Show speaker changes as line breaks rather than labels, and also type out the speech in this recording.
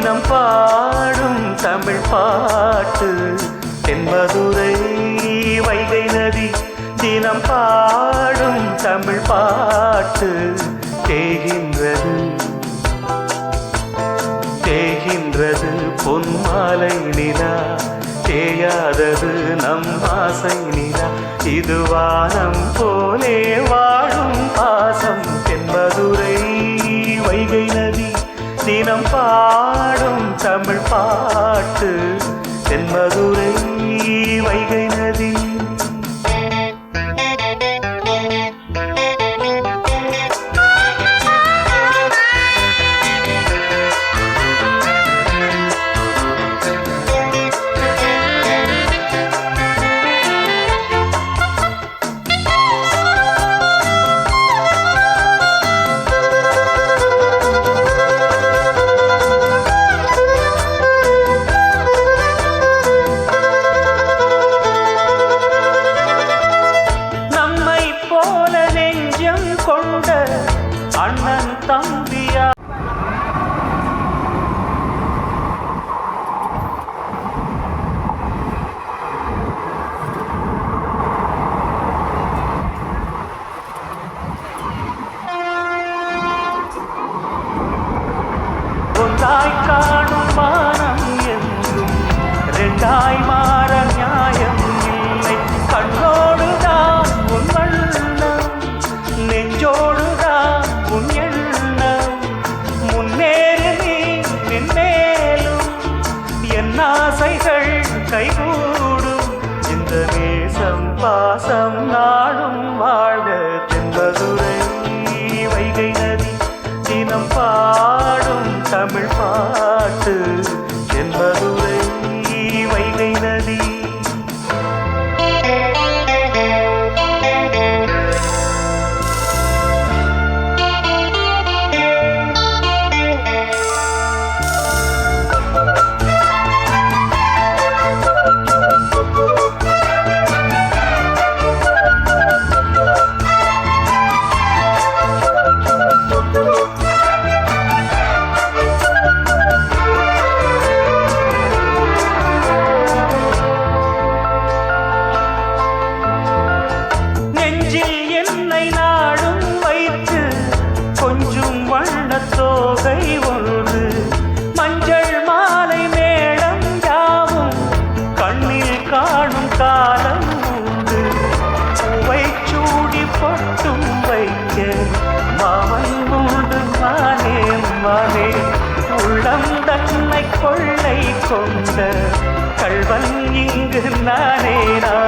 தினம் பாடும் தமிழ் பாட்டு தென்மதுரை வைகை நதி தினம் பாடும் தமிழ் பாட்டு தேகின்றது தேகின்றது பொன்மாலை நிலா தேயாதது நம் ஆசை நிலா இது வானம் போலே வாழும் பாசம் தென்மதுரை வைகை நதி தினம் பாடும் தமிழ் பாட்டு தென்மதுரை வைகை நதி கொண்ட அண்ணன் தம்பியா ஒன்றாய் காணும் வானம் என்றும் ரெண்டாய் மாற நியாயம் இல்லை கண்ணோடுதான் உன் வண்ணம் நெஞ்சோடுதான் உன் எண்ணம் முன்னேறு நீ நின்மேலும் என் ஆசைகள் கைகூடும் இந்த நேசம் பாசம் நாடும் வாழ்க தென்மதுரை வைகை நதி தினம் பாடும் தமிழ் பாட்டு தென்மதுரை வைகை நதி கொஞ்சம் வண்ணத்தோகை ஒன்று மஞ்சள் மாலை மேளம் யாவும் கண்ணில் காணும் காலம் உண்டு பூவை சூடி பொட்டும் வைக்க மாமன் உண்டு மானே மானே உள்ளம் தன்னை கொள்ளை கொண்ட கள்வன் இங்கு நானே நான்